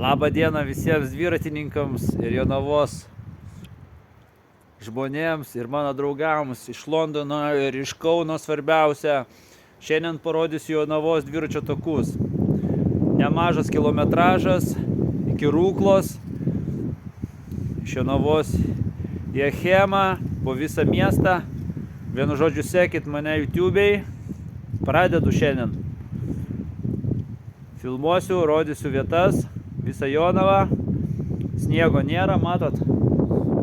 Labą dieną visiems dviratininkams ir Jonavos žmonėms ir mano draugams iš Londono ir iš Kauno svarbiausia. Šiandien parodysiu Jonavos dviračio takus. Nemažas kilometražas iki Rūklos. Iš Jonavos į Achemą, po visą miestą. Vienu žodžiu, sekit mane YouTube'ai. Pradedu šiandien. Filmuosiu, rodysiu vietas, visą Jonavą. Sniego nėra, matot?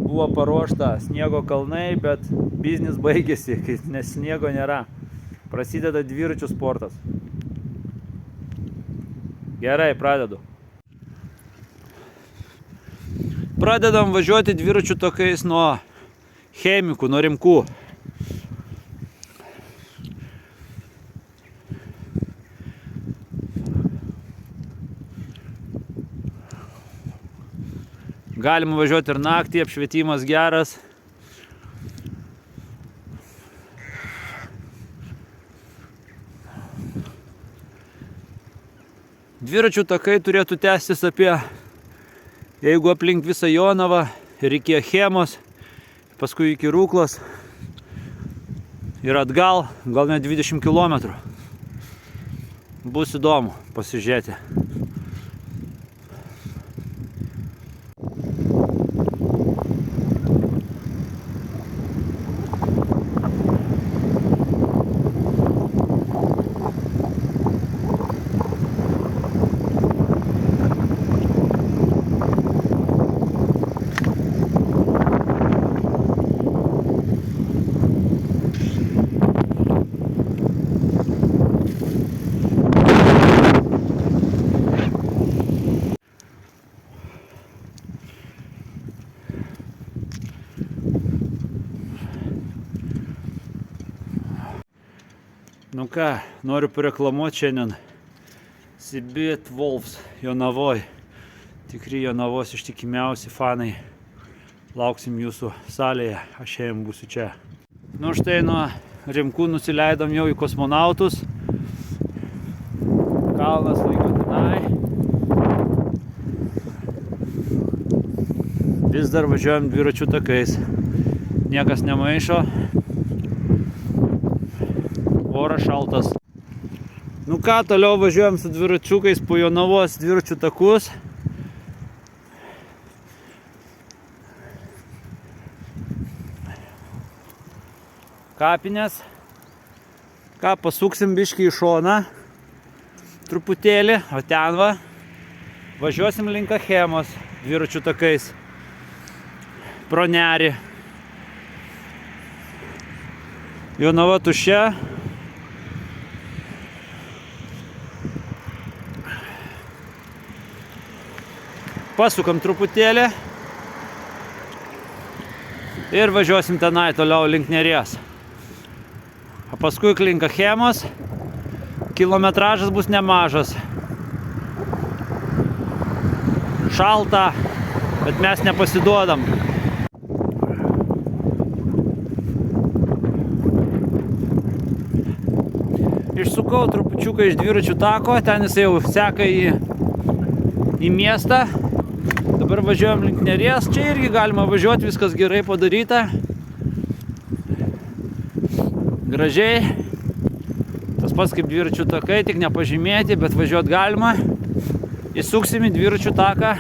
Buvo paruošta sniego kalnai, bet biznis baigėsi, nes sniego nėra. Prasideda dviračių sportas. Gerai, pradedu. Pradedam važiuoti dviračių takais nuo Chemikų, nuo Rimkų. Galima važiuoti ir naktį, apšvietimas geras. Dviračių takai turėtų tęstis apie, jeigu aplink visą Jonavą ir iki Achemos, paskui iki Rūklos ir atgal, gal net 20 km. Bus įdomu pasižiūrėti. Nu ką, noriu pareklamuoti šiandien Sibit Wolves Jonavoj. Tikri Jonavos ištikimiausi fanai. Lauksim jūsų salėje, aš šiandien būsiu čia. Nu štai nuo Rimkų nusileidom jau į Kosmonautus. Kalnas laiko tenai. Vis dar važiuojam dviračių takais. Niekas nemaišo. Oras šaltas. Nu ką, toliau važiuojam su dviračiukais po Jonavos dviračių takus. Kapinės. Ką, pasuksim biškį į šoną. Truputėlį, o ten va. Važiuosim link Achemos dviračių takais. Pro nerį. Jonava tuščia. Pasukam truputėlį ir važiuosim tenai toliau link Neries. O paskui link Achemos. Kilometražas bus nemažas. Šalta, bet mes nepasiduodam. Išsukau trupučiuką iš dviračių tako, ten jis jau seka į miestą. Dabar važiuojam link Neries, čia irgi galima važiuoti, viskas gerai padaryta. Gražiai. Tas pats kaip dviračių takai, tik nepažymėti, bet važiuoti galima. Įsuksim į dviračių taką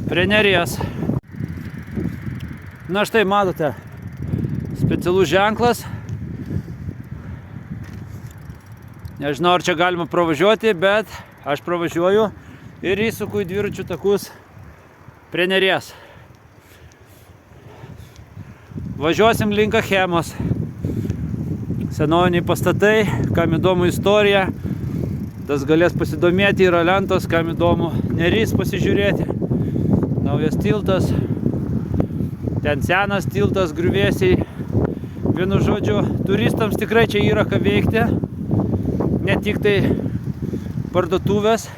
prie Neries. Na štai matote, specialus ženklas. Nežinau, ar čia galima pravažiuoti, bet aš pravažiuoju ir įsuku į dviračių takus prie Neries. Važiuosim link Achemos. Senoviniai pastatai, kam įdomu istorija, tas galės pasidomėti, yra lentos, kam įdomu Neris pasižiūrėti. Naujas tiltas, ten senas tiltas, griuvėsiai. Vienu žodžiu, turistams tikrai čia yra ką veikti. Ne tik tai parduotuvės,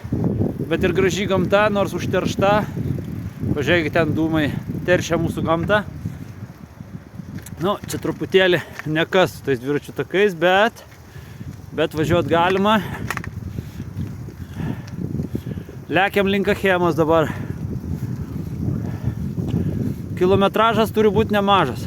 bet ir graži gamta, nors užteršta. Pažiūrėkit, ten dūmai teršia mūsų gamtą. Nu, čia truputėlį nekas su tais dviračių takais, bet važiuot galima. Lekiam link Achemos dabar. Kilometražas turi būti nemažas.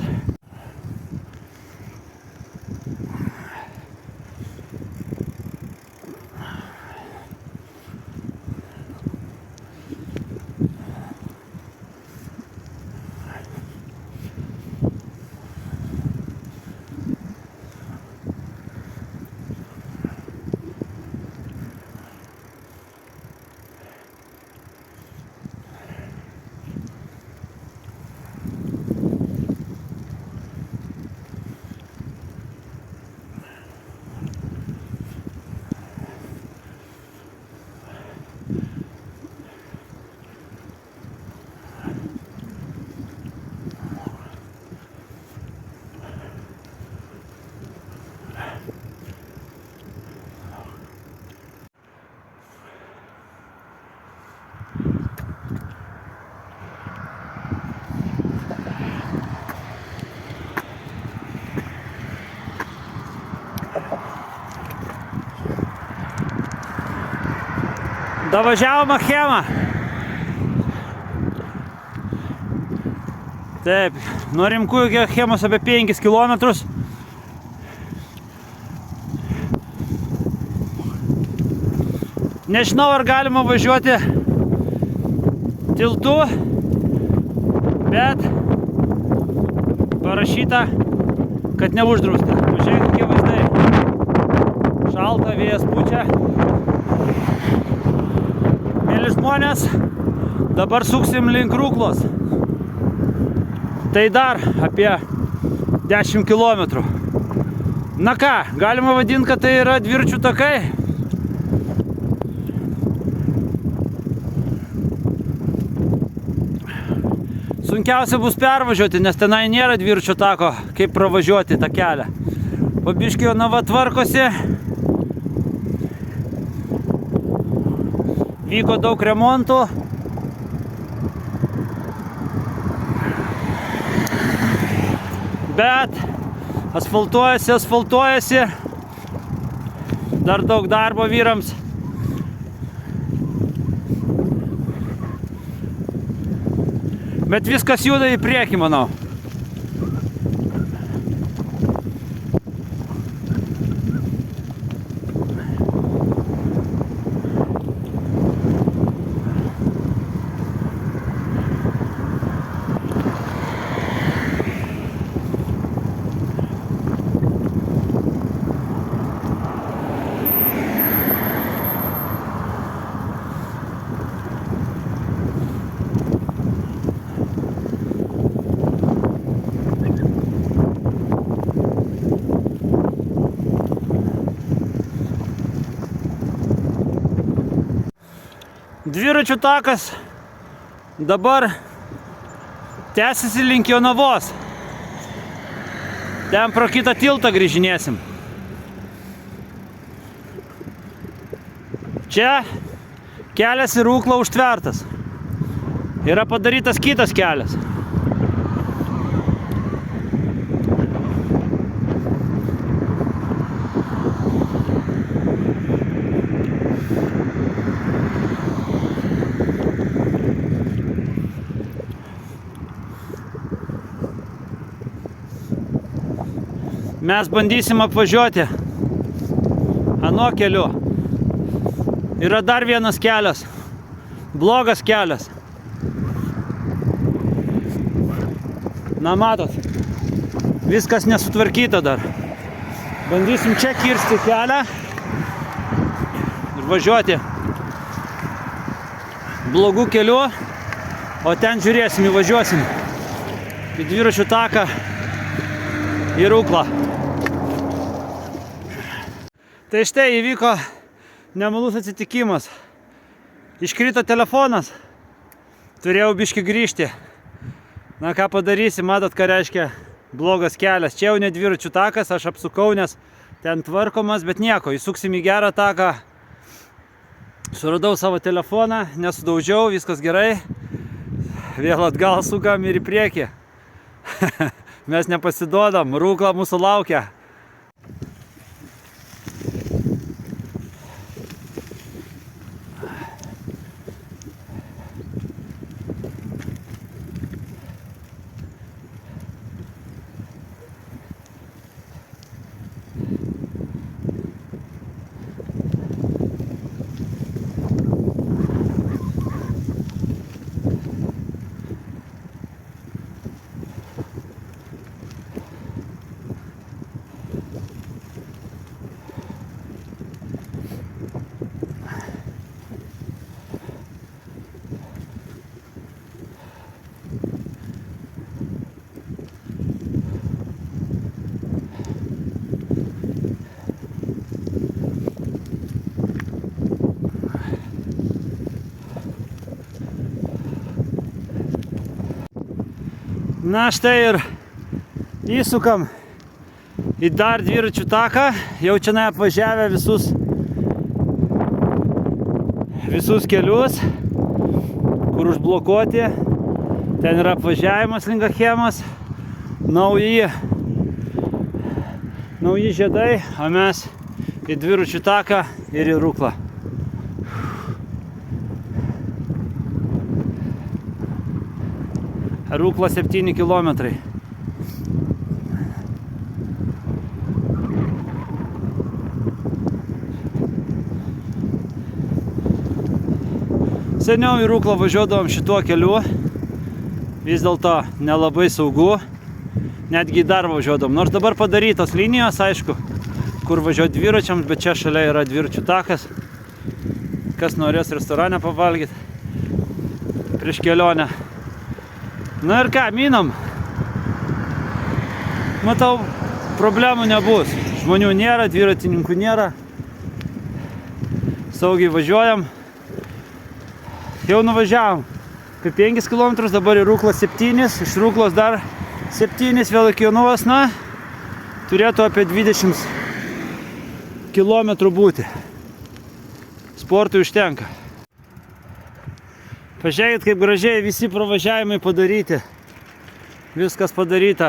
Davažiavom Achemą. Taip, nuo Rimkų iki Achemos apie 5 kilometrus. Nežinau, ar galima važiuoti tiltu, bet parašyta, kad neuždrausta. Pažiūrėk, kokie vaizdai. Šalta, vėjas pučia. Mėly žmonės, dabar suksim link Ruklos. Tai dar apie 10 kilometrų. Na ką, galima vadinti, kad tai yra dviračių takai. Sunkiausia bus pervažiuoti, nes tenai nėra dviračių tako, kaip pravažiuoti tą kelią. Po biškį Jonava tvarkosi. Vyko daug remontų. Bet asfaltuojasi. Dar daug darbo vyrams. Bet viskas juda į priekį, manau. Dviračių takas dabar tęsiasi link Jonavos. Ten pro kitą tiltą grįžinėsim. Čia kelias į Ruklą užtvertas. Yra padarytas kitas kelias. Mes bandysim apvažiuoti anuo keliu. Yra dar vienas kelias, blogas kelias. Na, matot, viskas nesutvarkyta dar. Bandysim čia kirsti kelią ir važiuoti blogų keliu, o ten žiūrėsim, įvažiuosim į dviračių taką į Ruklą. Tai štai įvyko nemalus atsitikimas. Iškrito telefonas. Turėjau biškį grįžti. Na ką padarysi, matot, ką reiškia blogas kelias. Čia jau ne dviračių takas, aš apsukau, nes ten tvarkomas, bet nieko. Įsuksim į gerą taką. Suradau savo telefoną, nesudaužiau, viskas gerai. Vėl atgal sukam ir į priekį. Mes nepasiduodam, Rukla mūsų laukia. Na štai ir įsukam į dar dviračių taką. Jau čia apvažiavę visus kelius, kur užblokuoti. Ten yra apvažiavimas link Achemos. Nauji žiedai, o mes į dviračių taką ir į Ruklą. Rukla 7 kilometrai. Seniau į Ruklą važiuodavom šituo keliu. Vis dėlto nelabai saugu. Netgi į darbą važiuodavom. Nors dabar padarytos linijos, aišku, kur važiuoti dviračiams, bet čia šalia yra dviračių takas. Kas norės restorane pavalgyti prieš kelionę. Na ir ką, minam. Matau, problemų nebus. Žmonių nėra, dviratininkų nėra. Saugiai važiuojam. Jau nuvažiavom apie 5 km, dabar į Ruklą 7, iš Ruklos dar 7 vėl iki Jonavos, na, turėtų apie 20 km būti. Sportui užtenka. Pažiūrėkit, kaip gražiai visi pravažiavimai padaryti. Viskas padaryta.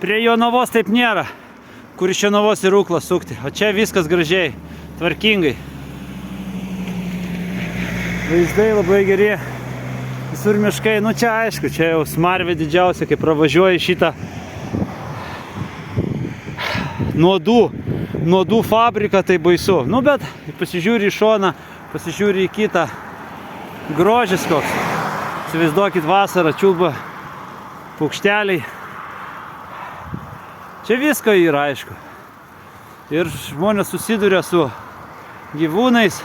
Prie Jonavos taip nėra, kur iš Jonavos į Ruklą sukti. O čia viskas gražiai, tvarkingai. Vaizdai labai geri. Visur miškai. Nu čia aišku, čia jau smarvė didžiausia, kai pravažiuoji šitą nuodų fabriką, tai baisu. Nu bet pasižiūri į šoną, pasižiūri į kitą. Grožis koks. Įsivaizduokit vasarą, čiulba paukšteliai. Čia visko yra, aišku. Ir žmonės susiduria su gyvūnais.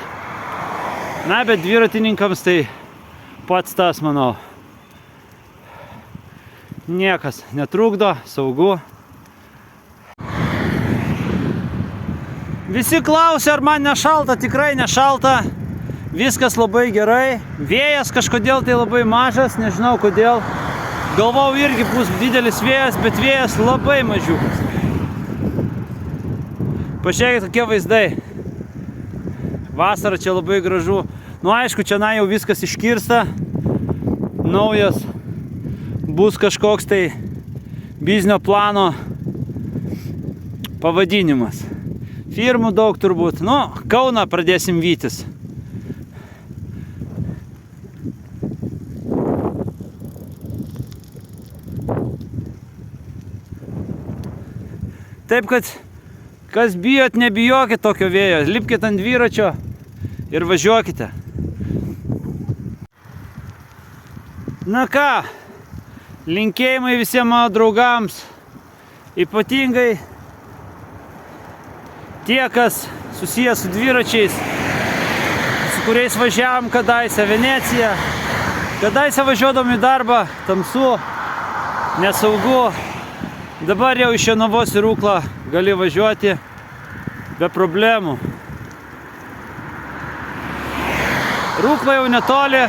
Na, bet dviratininkams tai pats tas, manau. Niekas netrukdo, saugu. Visi klausia, ar man nešalta, tikrai nešalta. Viskas labai gerai. Vėjas kažkodėl tai labai mažas, nežinau kodėl. Galvau irgi bus didelis vėjas, bet vėjas labai mažiukas. Pažiūrėkit, kokie vaizdai. Vasara čia labai gražu. Nu aišku, čia jau viskas iškirsta. Naujas bus kažkoks tai biznio plano pavadinimas. Firmų daug turbūt. Nu, Kauną pradėsim vytis. Taip, kad kas bijot, nebijokit tokio vėjo. Lipkit ant dviračio ir važiuokite. Na ką, linkėjimai visiems mano draugams. Ypatingai tie, kas susijęs su dviračiais, su kuriais važiavom kadaise Veneciją. Kadaise važiuodom į darbą, tamsu, nesaugu. Dabar jau iš Jonavos į Ruklą gali važiuoti be problemų. Rukla jau netoli.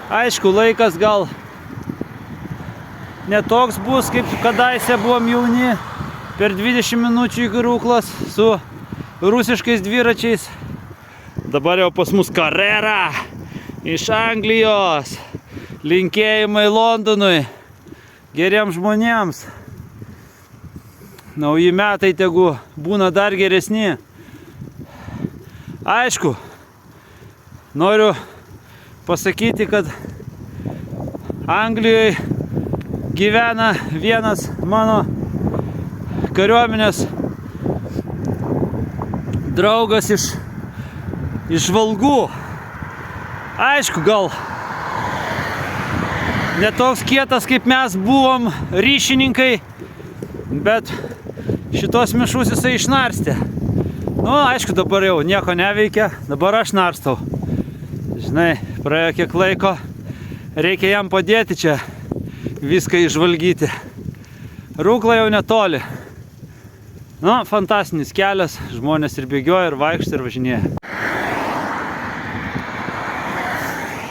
Aišku, laikas gal netoks bus, kaip kadaise buvom jauni. Per 20 minučių iki Ruklos su rusiškais dviračiais. Dabar jau pas mus Carrera iš Anglijos. Linkėjimai Londonui. Geriems žmonėms. Nauji metai tegu būna dar geresni. Aišku, noriu pasakyti, kad Anglijoje gyvena vienas mano kariuomenės draugas iš Valgų. Aišku, gal netoks kietas, kaip mes buvom ryšininkai, bet šitos mišus jisai išnarstė. Nu, aišku, dabar jau nieko neveikia, dabar aš narstau. Žinai, praėjo kiek laiko, reikia jam padėti čia viską išvalgyti. Rukla jau netoli. Nu, fantastinis kelias, žmonės ir bėgioja, ir vaikšto, ir važinėja.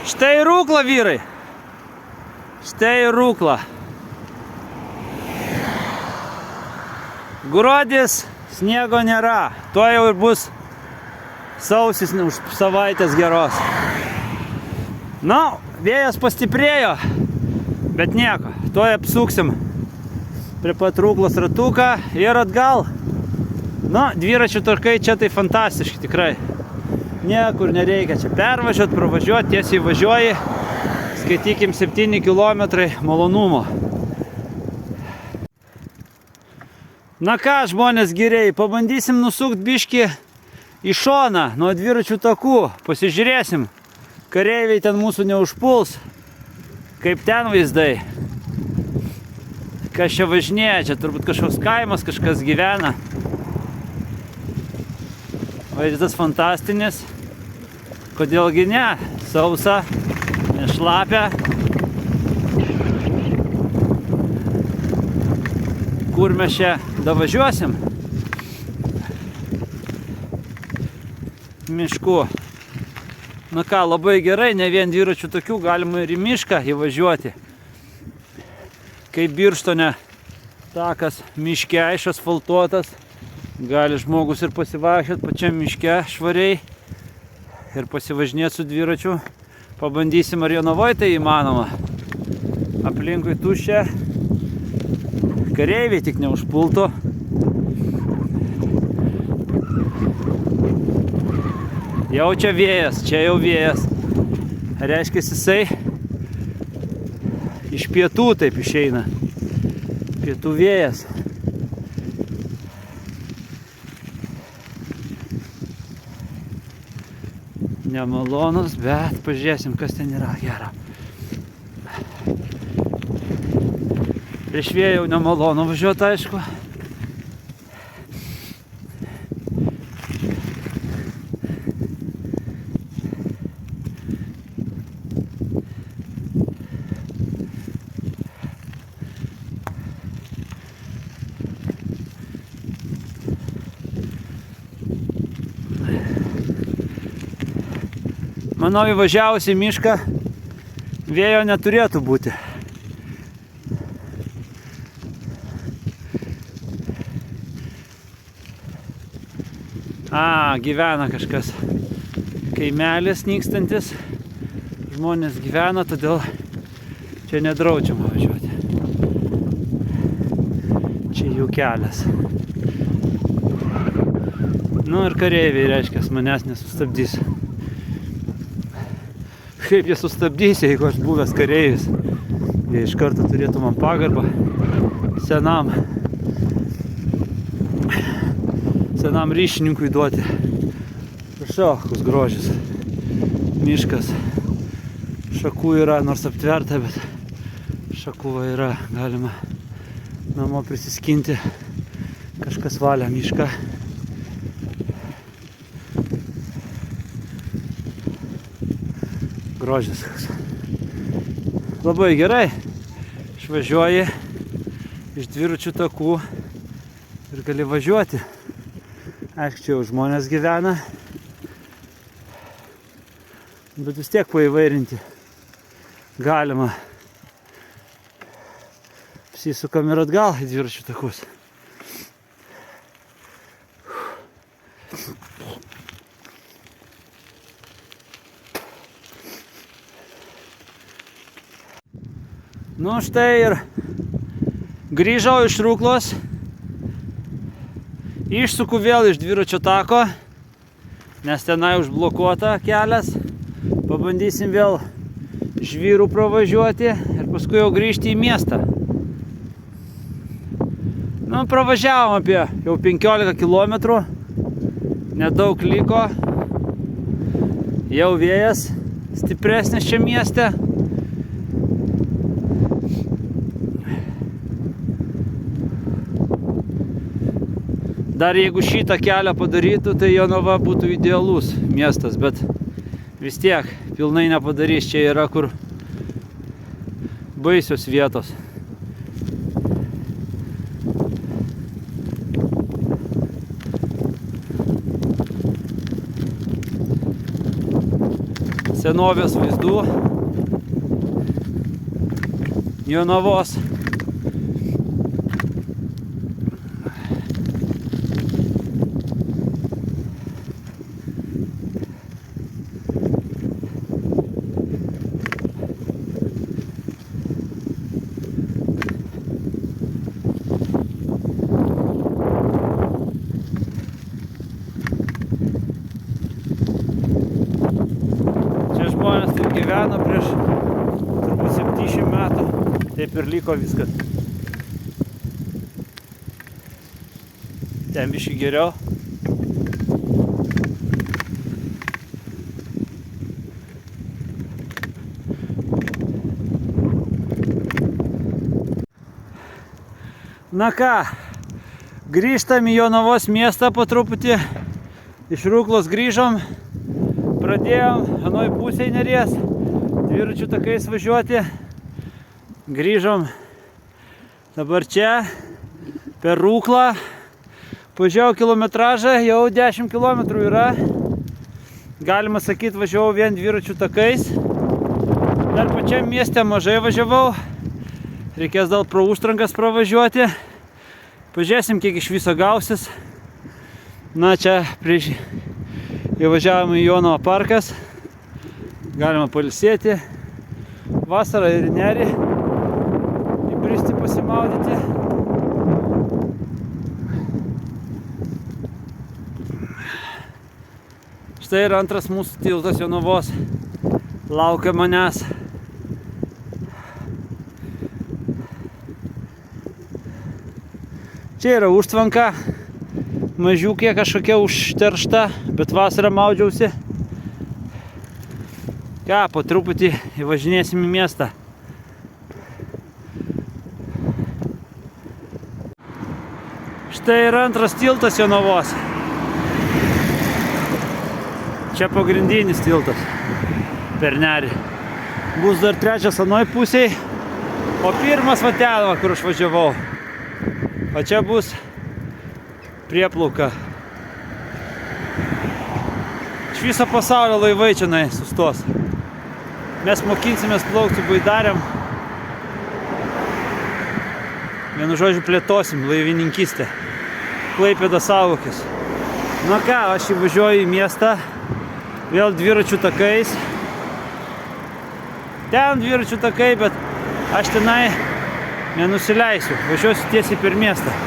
Štai Rukla, vyrai. Štai ir Rukla. Gruodis, sniego nėra. Tuo jau ir bus sausis už savaitės geros. Na, vėjas pastiprėjo, bet nieko. Tuo apsuksim prie pat Ruklos ratuką ir atgal. Na, dviračių takai čia tai fantastiški tikrai. Niekur nereikia čia pervažiuoti, pravažiuoti, tiesiai važiuoji. Skaitykim 7 km malonumo. Na ką, žmonės giriai, pabandysim nusukti biškį į šoną nuo dviračių takų. Pasižiūrėsim, kareiviai ten mūsų neužpuls. Kaip ten vaizdai. Kas čia važinėja, čia turbūt kažkoks kaimas, kažkas gyvena. Vaizdas fantastinis. Kodėlgi ne? Sausa, nešlapia. Kur mes čia davažiuosim? Mišku. Na ką, labai gerai, ne vien dviračių tokių, galima ir į mišką įvažiuoti. Kaip Birštone takas miške išasfaltuotas. Gali žmogus ir pasivaikščioti pačiam miške švariai ir pasivažinėti su dviračiu. Pabandysim, ar Jonavoj tai įmanoma. Aplinkui tuščia. Kareiviai tik neužpultų. Jau čia vėjas, čia jau vėjas. Reiškia, jisai iš pietų taip išeina. Pietų vėjas. Nemalonus, bet pažiūrėsim, kas ten yra gero. Prieš vėją jau nemalonu važiuoti, aišku. Manau, įvažiavus į mišką vėjo neturėtų būti. Gyvena kažkas. Kaimelis nykstantis. Žmonės gyvena, todėl čia nedraudžiama važiuoti. Čia jų kelias. Nu ir kareiviai, reiškia, manęs nesustabdys. Kaip jie sustabdys, jeigu aš buvęs kareivis. Jie iš karto turėtų man pagarbą senam ryšininkui duoti. Prašau, koks grožis. Miškas. Šakų yra, nors aptverta, bet šakų yra. Galima namo prisiskinti. Kažkas valia mišką. Grožis. Labai gerai. Išvažiuoji iš dviračių takų ir gali važiuoti. Aišku, čia jau žmonės gyvena, bet vis tiek paįvairinti galima. Apsisukam ir atgal į dviračių takus. Nu štai ir grįžau iš Ruklos. Išsuku vėl iš dviračio tako, nes tenai užblokuota kelias. Pabandysim vėl Žvyrų pravažiuoti ir paskui jau grįžti į miestą. Nu, pravažiavom apie jau 15 km. Nedaug liko. Jau vėjas stipresnis čia mieste. Dar jeigu šitą kelią padarytų, tai Jonava būtų idealus miestas, bet vis tiek pilnai nepadarys. Čia yra kur baisios vietos. Senovės vaizdų. Jonavos. Čia žmonės taip gyveno prieš turbūt 70 metų. Taip ir liko viskas. Ten biškį geriau. Na ką, grįžtam į Jonavos miestą po truputį. Iš Ruklos grįžom. Pradėjom anoj pusėj Neries dviračių takais važiuoti. Grįžom dabar čia per Ruklą. Važiavau kilometražą, jau 10 km yra. Galima sakyti, važiavau vien dviračių takais. Dar pačiam mieste mažai važiavau. Reikės dar pro užtrankas pravažiuoti. Pažiūrėsim, kiek iš viso gausis. Na, čia prieš įvažiavome į Jonavo parkas. Galima pailsėti. Vasarą ir į Nerį. Įbristi pasimaudyti. Štai ir antras mūsų tiltas Jonavos. Laukia manęs. Čia yra užtvanka. Mažiukė kažkokia užteršta, bet vasarą maudžiausi. Ką, po truputį įvažinėsim į miestą. Štai yra antras tiltas Jonavos. Čia pagrindinis tiltas per Nerį. Bus dar trečias anoj pusėj, o pirmas va ten, kur aš važiavau. O čia bus prieplauka. Iš viso pasaulio laivai čia sustos. Mes mokinsimės plaukti baidariam. Vienu žodžiu plėtosim laivininkystę. Klaipėda saugokis. Na ką, aš įvažiuoju į miestą. Vėl dviračių takais. Ten dviračių takai, bet aš tenai nenusileisiu. Važiuosiu tiesiai per miestą.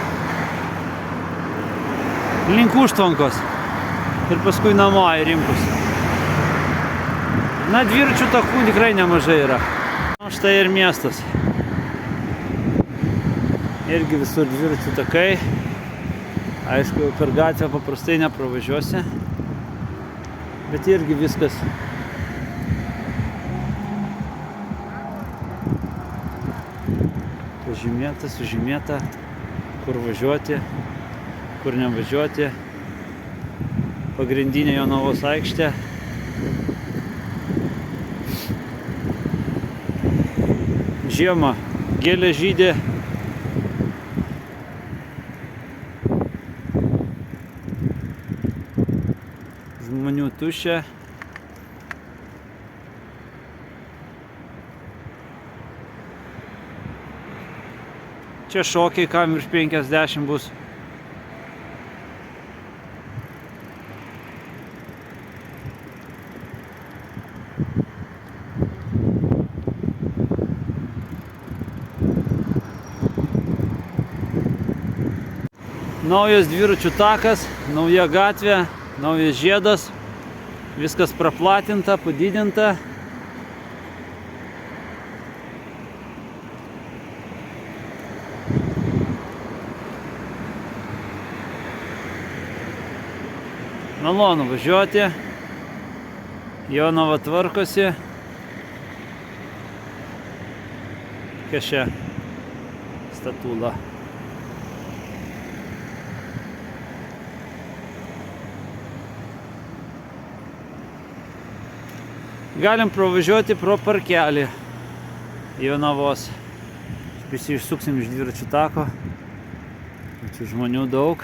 Link užtvankos. Ir paskui namo į rimkus. Na, dviračių takų tikrai nemažai yra. O štai ir miestas. Irgi visur dviračių takai. Aišku, per gatvę paprastai nepravažiuosi. Bet irgi viskas. Pažymėta, sužymėta, kur važiuoti, kur nevažiuoti. Pagrindinė Jonavos aikštė. Žiemą gėlė žydė. Žmonių tuščia. Čia šokiai, kam virš 50 bus. Naujas dviračių takas, nauja gatvė, naujas žiedas. Viskas praplatinta, padidinta. Malonu važiuoti. Jonava tvarkosi. Kas čia? Statula. Galim pravažiuoti pro parkelį Jonavos. Visi išsuksim iš dviračių tako. Čia žmonių daug.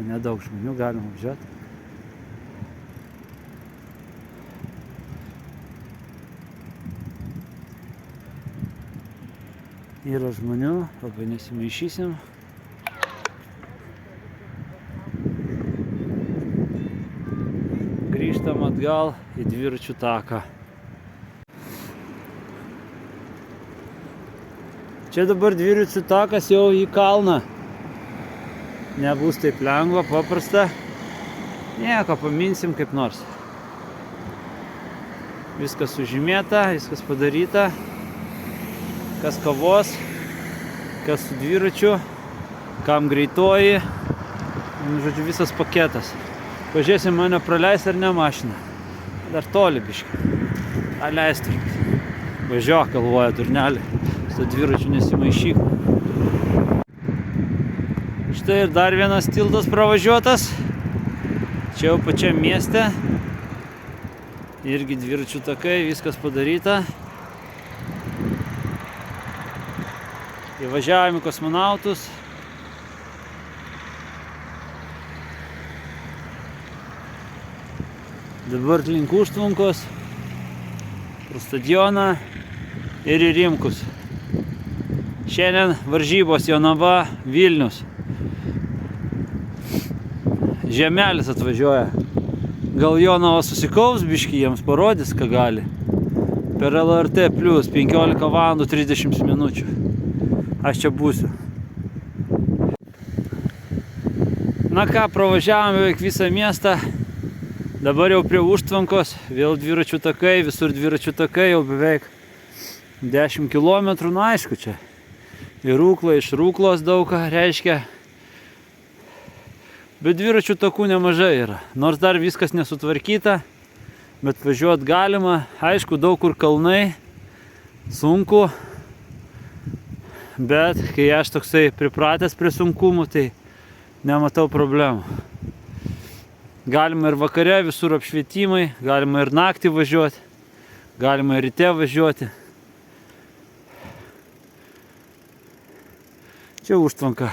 Nedaug žmonių, galim važiuoti. Yra žmonių, labai nesimaišysim. Grįžtam atgal į dviračių taką. Čia dabar dviračių takas jau į kalną. Nebus taip lengva, paprasta. Nieko, paminsim kaip nors. Viskas sužymėta, viskas padaryta. Kas kavos, kas su dviračiu, kam greitoji. Žodžiu, visas paketas. Pažiūrėsim, mane praleis ar ne mašina. Dar toli biškai. Leistų. Važiuok, galvoja durnelį. Su dviračiu nesimaišyk. Štai ir dar vienas tiltas pravažiuotas. Čia jau pačiam mieste. Irgi dviračių takai, viskas padaryta. Įvažiavome kosmonautus. Dabar link užtvankos, pro stadioną ir į Rimkus. Šiandien varžybos Jonava Vilnius. Žemelis atvažiuoja. Gal Jonava susikaups biškį, jiems parodys, ką gali. Per LRT plus 15 valandų 30 minučių. Aš čia būsiu. Na ką, pravažiavome beveik visą miestą. Dabar jau prie užtvankos, vėl dviračių takai, visur dviračių takai, jau beveik 10 km, na aišku čia. Ir Rūkla, iš Rūklos daug ką reiškia. Bet dviračių takų nemažai yra. Nors dar viskas nesutvarkyta, bet važiuot galima. Aišku, daug kur kalnai, sunku. Bet kai aš toksai pripratęs prie sunkumų, tai nematau problemų. Galima ir vakare, visur apšvietimai, galima ir naktį važiuoti, galima ir ryte važiuoti. Čia užtvanka.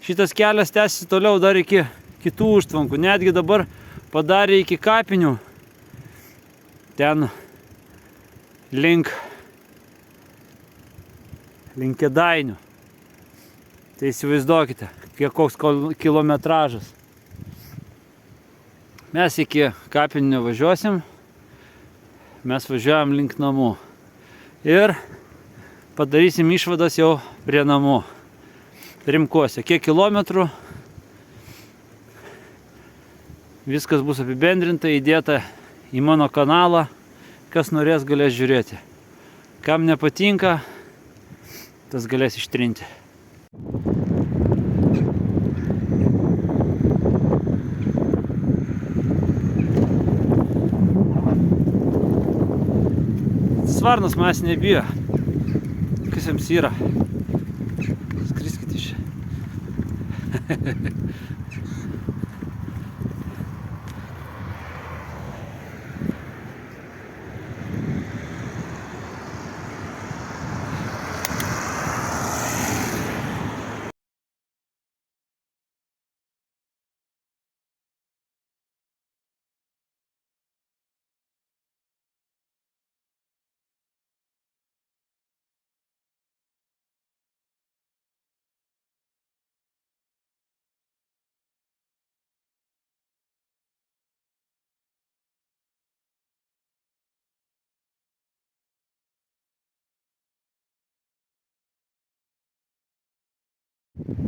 Šitas kelias tęsiasi toliau dar iki kitų užtvankų. Netgi dabar padarė iki kapinių. Ten link Kėdainių. Tai įsivaizduokite, koks kilometražas. Mes iki kapinių nevažiuosim. Mes važiuojam link namų. Ir padarysim išvadas jau prie namų. Rimkuose. Kiek kilometrų. Viskas bus apibendrinta, įdėta į mano kanalą. Kas norės, galės žiūrėti. Kam nepatinka, tas galės ištrinti. Svarnas manęs nebijo. Kas jiems yra? Skriskit iš čia.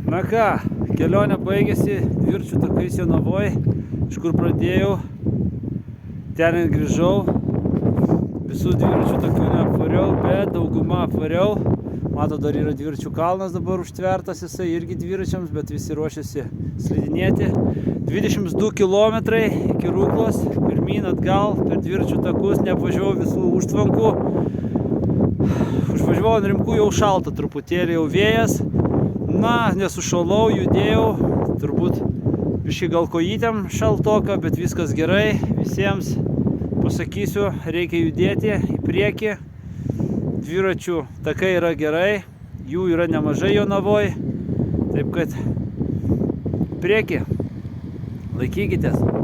Na ką, kelionė baigėsi dviračių takais Jonavoj, iš kur pradėjau, ten ir grįžau. Visų dviračių takų neapvariau, bet daugumą apvariau. Mato, dar yra dviračių kalnas dabar užtvertas, jisai irgi dviračiams, bet visi ruošiasi slidinėti. 22 km iki Rūklos, pirmyn atgal per dviračių takus, neapvažiavau visų užtvankų. Užvažiavau ant Rimkų, jau šalta truputėlį, jau vėjas. Na, nesušalau, judėjau, turbūt biškį gal kojytėm šaltoka, bet viskas gerai. Visiems pasakysiu, reikia judėti į priekį. Dviračių takai yra gerai, jų yra nemažai Jonavoj. Taip kad priekį, laikykitės.